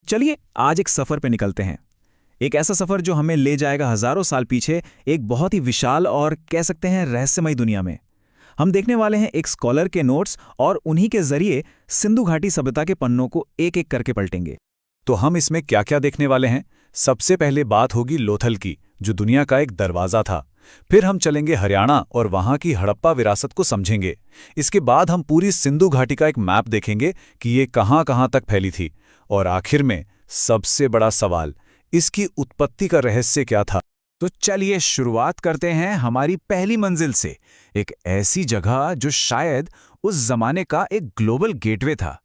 चलिए आज एक सफर पे निकलते हैं। एक ऐसा सफर जो हमें ले जाएगा हजारों साल पीछे, एक बहुत ही विशाल और कह सकते हैं रहस्यमय दुनिया में। हम देखने वाले हैं एक स्कॉलर के नोट्स और उन्हीं के जरिए सिंधु घाटी सभ्यता के पन्नों को एक एक करके पलटेंगे। तो हम इसमें क्या क्या देखने वाले हैं? सबसे पहले बात होगी लोथल की, जो दुनिया का एक दरवाज़ा था। फिर हम चलेंगे हरियाणा और वहाँ की हड़प्पा विरासत को समझेंगे। इसके बाद हम पूरी सिंधु घाटी का एक मैप देखेंगे कि ये कहाँ कहाँ तक फैली थी। और आखिर में सबसे बड़ा सवाल, इसकी उत्पत्ति का रहस्य क्या था? तो चलिए शुरुआत करते हैं हमारी पहली मंजिल से, एक ऐसी जगह जो शायद उस जमाने का एक ग्लोबल गेटवे था।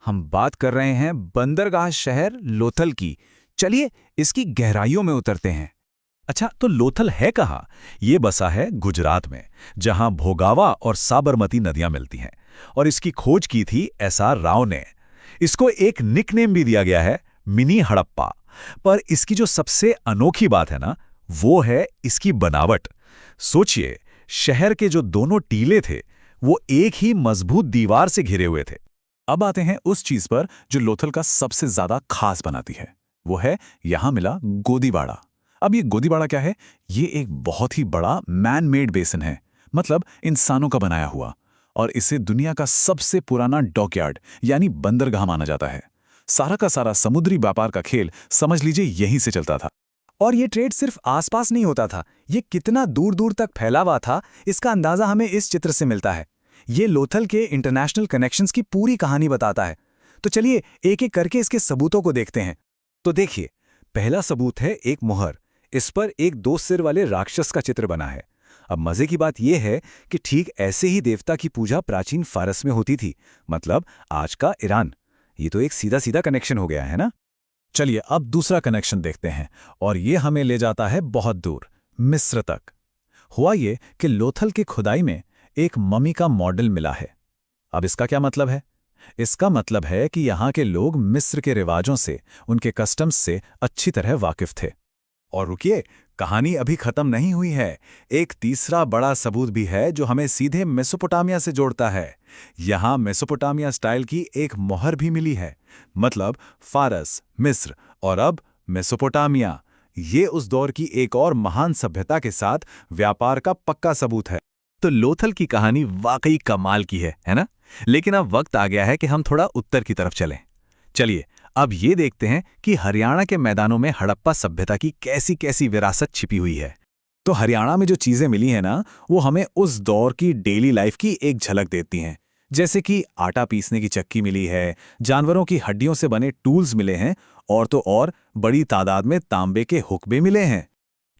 हम बात कर रहे हैं बंदरगाह शहर लोथल की। चलिए इसकी गहराइयों में उतरते हैं। अच्छा, तो लोथल है कहाँ? ये बसा है गुजरात में, जहाँ भोगावा और साबरमती नदियाँ मिलती हैं। और इसकी खोज की थी एसआर राव ने। इसको एक निकनेम भी दिया गया है, मिनी हड़प्पा। पर इसकी जो सबसे अनोखी बात है ना, वो है इसकी बनावट। सोचिए, शहर के जो दोनों टीले थे वो एक ही मजबूत दीवार से घिरे हुए थे। अब आते हैं उस चीज पर जो लोथल का सबसे ज्यादा खास बनाती है। वो है यहां मिला गोदीबाड़ा। अब ये गोदीबाड़ा क्या है? ये एक बहुत ही बड़ा मैन मेड बेसिन है, मतलब इंसानों का बनाया हुआ। और इसे दुनिया का सबसे पुराना डॉकयार्ड यानी बंदरगाह माना जाता है। सारा का सारा समुद्री व्यापार का खेल समझ लीजिए यहीं से चलता था। और ये ट्रेड सिर्फ आसपास नहीं होता था, ये कितना दूर दूर तक फैला हुआ था, इसका अंदाजा हमें इस चित्र से मिलता है। ये लोथल के इंटरनेशनल कनेक्शंस की पूरी कहानी बताता है। तो चलिए एक एक करके इसके सबूतों को देखते हैं। तो देखिए, पहला सबूत है एक मुहर। इस पर एक 2 सिर वाले राक्षस का चित्र बना है। अब मजे की बात यह है कि ठीक ऐसे ही देवता की पूजा प्राचीन फारस में होती थी, मतलब आज का ईरान। ये तो एक सीधा सीधा कनेक्शन हो गया है ना। चलिए अब दूसरा कनेक्शन देखते हैं, और ये हमें ले जाता है बहुत दूर, मिस्र तक। हुआ ये कि लोथल की खुदाई में एक ममी का मॉडल मिला है। अब इसका क्या मतलब है? इसका मतलब है कि यहाँ के लोग मिस्र के रिवाजों से, उनके कस्टम्स से अच्छी तरह वाकिफ थे। और रुकिए, कहानी अभी खत्म नहीं हुई है। एक तीसरा बड़ा सबूत भी है जो हमें सीधे मेसोपोटामिया से जोड़ता है। यहाँ मेसोपोटामिया स्टाइल की एक मोहर भी मिली है, मतलब फारस, मिस्र और अब मेसोपोटामिया। ये उस दौर की एक और महान सभ्यता के साथ व्यापार का पक्का सबूत है। तो लोथल की कहानी वाकई कमाल की है ना? लेकिन अब वक्त आ गया है कि हम थोड़ा उत्तर की तरफ चलें। चलिए अब ये देखते हैं कि हरियाणा के मैदानों में हड़प्पा सभ्यता की कैसी कैसी विरासत छिपी हुई है। तो हरियाणा में जो चीजें मिली हैं ना, वो हमें उस दौर की डेली लाइफ की एक झलक देती हैं। जैसे कि आटा पीसने की चक्की मिली है, जानवरों की हड्डियों से बने टूल्स मिले हैं, और तो और बड़ी तादाद में तांबे के हुक्बे मिले हैं।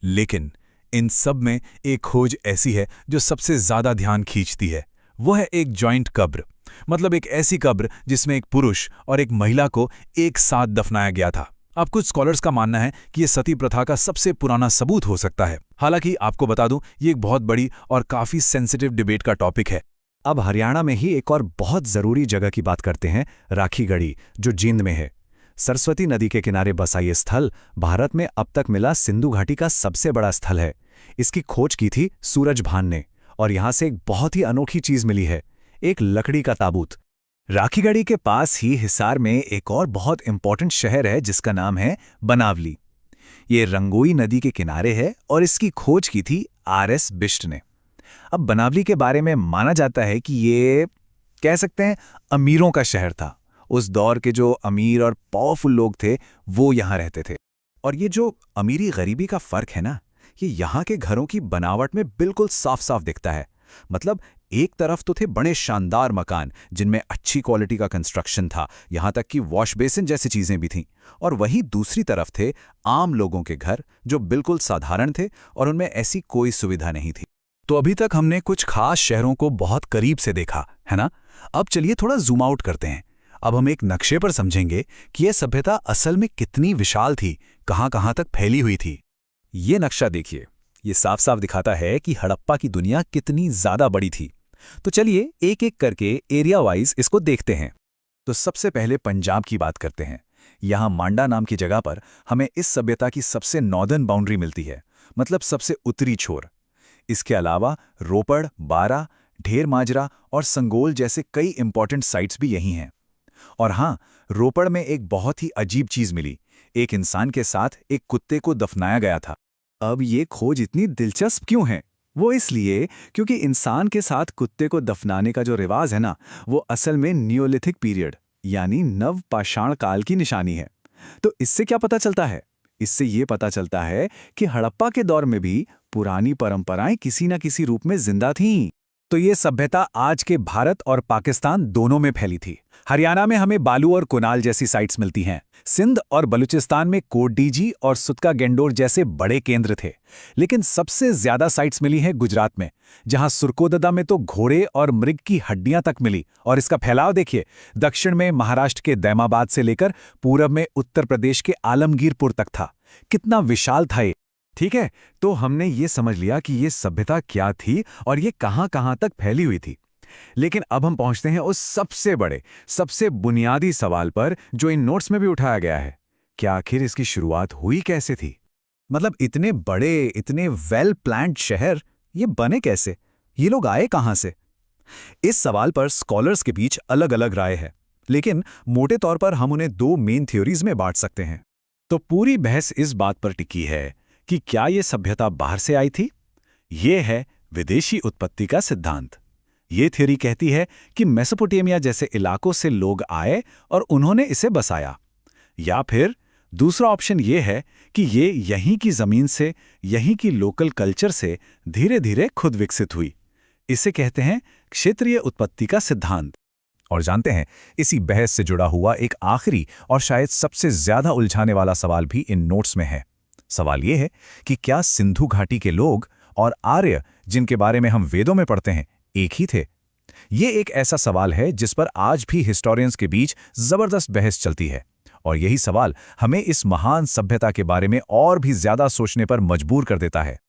लेकिन इन सब में एक खोज ऐसी है जो सबसे ज्यादा ध्यान खींचती है। वो है एक जॉइंट कब्र, मतलब एक ऐसी कब्र जिसमें एक पुरुष और एक महिला को एक साथ दफनाया गया था। अब कुछ स्कॉलर्स का मानना है कि यह सती प्रथा का सबसे पुराना सबूत हो सकता है। हालांकि आपको बता दूं, ये एक बहुत बड़ी और काफी सेंसिटिव डिबेट का टॉपिक है। अब हरियाणा में ही एक और बहुत जरूरी जगह की बात करते हैं, राखीगढ़ी, जो जींद में है। सरस्वती नदी के किनारे बसा ये स्थल भारत में अब तक मिला सिंधु घाटी का सबसे बड़ा स्थल है। इसकी खोज की थी सूरज भान ने, और यहां से एक बहुत ही अनोखी चीज मिली है, एक लकड़ी का ताबूत। राखीगढ़ी के पास ही हिसार में एक और बहुत इंपॉर्टेंट शहर है जिसका नाम है बनावली। ये रंगोई नदी के किनारे है और इसकी खोज की थी आर.एस. बिष्ट ने। अब बनावली के बारे में माना जाता है कि ये, कह सकते हैं, अमीरों का शहर था। उस दौर के जो अमीर और पावरफुल लोग थे वो यहां रहते थे। और ये जो अमीरी गरीबी का फर्क है ना, ये यहाँ के घरों की बनावट में बिल्कुल साफ साफ दिखता है। मतलब एक तरफ तो थे बड़े शानदार मकान जिनमें अच्छी क्वालिटी का कंस्ट्रक्शन था, यहाँ तक कि वॉश बेसिन जैसी चीजें भी थीं, और वहीं दूसरी तरफ थे आम लोगों के घर जो बिल्कुल साधारण थे और उनमें ऐसी कोई सुविधा नहीं थी। तो अभी तक हमने कुछ खास शहरों को बहुत करीब से देखा है ना। अब चलिए थोड़ा जूम आउट करते हैं। अब हम एक नक्शे पर समझेंगे कि यह सभ्यता असल में कितनी विशाल थी, कहां-कहां तक फैली हुई थी। ये नक्शा देखिए, ये साफ साफ दिखाता है कि हड़प्पा की दुनिया कितनी ज्यादा बड़ी थी। तो चलिए एक एक करके एरिया वाइज इसको देखते हैं। तो सबसे पहले पंजाब की बात करते हैं। यहाँ मांडा नाम की जगह पर हमें इस सभ्यता की सबसे नॉर्दर्न बाउंड्री मिलती है, मतलब सबसे उत्तरी छोर। इसके अलावा रोपड़, बारा, ढेर माजरा और संगोल जैसे कई इंपॉर्टेंट साइट्स भी यहीं हैं। और हाँ, रोपड़ में एक बहुत ही अजीब चीज मिली। एक इंसान के साथ एक कुत्ते को दफनाया गया था। अब ये खोज इतनी दिलचस्प क्यों है? वो इसलिए क्योंकि इंसान के साथ कुत्ते को दफनाने का जो रिवाज है ना, वो असल में नियोलिथिक पीरियड यानी नवपाषाण काल की निशानी है। तो इससे क्या पता चलता है? इससे ये पता चलता है कि हड़प्पा के दौर में भी पुरानी परंपराएं किसी न किसी रूप में जिंदा थीं। तो ये सभ्यता आज के भारत और पाकिस्तान दोनों में फैली थी। हरियाणा में हमें बालू और कुनाल जैसी साइट्स मिलती हैं। सिंध और बलूचिस्तान में कोटडीजी और सुतका गेंडोर जैसे बड़े केंद्र थे। लेकिन सबसे ज्यादा साइट्स मिली हैं गुजरात में, जहां सुरकोददा में तो घोड़े और मृग की हड्डियां तक मिली। और इसका फैलाव देखिए, दक्षिण में महाराष्ट्र के दैमाबाद से लेकर पूरब में उत्तर प्रदेश के आलमगीरपुर तक था। कितना विशाल था ये। ठीक है, तो हमने ये समझ लिया कि ये सभ्यता क्या थी और ये कहां-कहां तक फैली हुई थी। लेकिन अब हम पहुंचते हैं उस सबसे बड़े, सबसे बुनियादी सवाल पर जो इन नोट्स में भी उठाया गया है। क्या आखिर इसकी शुरुआत हुई कैसे थी? मतलब इतने बड़े, इतने वेल प्लान्ड शहर ये बने कैसे? ये लोग आए कहां से? इस सवाल पर स्कॉलर्स के बीच अलग-अलग राय है, लेकिन मोटे तौर पर हम उन्हें दो मेन थ्योरीज में बांट सकते हैं। तो पूरी बहस इस बात पर टिकी है कि क्या ये सभ्यता बाहर से आई थी? ये है विदेशी उत्पत्ति का सिद्धांत। ये थ्योरी कहती है कि मेसोपोटामिया जैसे इलाकों से लोग आए और उन्होंने इसे बसाया। या फिर दूसरा ऑप्शन ये है कि ये यहीं की जमीन से, यहीं की लोकल कल्चर से धीरे-धीरे खुद विकसित हुई। इसे कहते हैं क्षेत्रीय उत्पत्ति का सिद्धांत। और जानते हैं, इसी बहस से जुड़ा हुआ एक आखिरी और शायद सबसे ज्यादा उलझाने वाला सवाल भी इन नोट्स में है। सवाल यह है कि क्या सिंधु घाटी के लोग और आर्य, जिनके बारे में हम वेदों में पढ़ते हैं, एक ही थे? ये एक ऐसा सवाल है जिस पर आज भी हिस्टोरियंस के बीच जबरदस्त बहस चलती है। और यही सवाल हमें इस महान सभ्यता के बारे में और भी ज्यादा सोचने पर मजबूर कर देता है।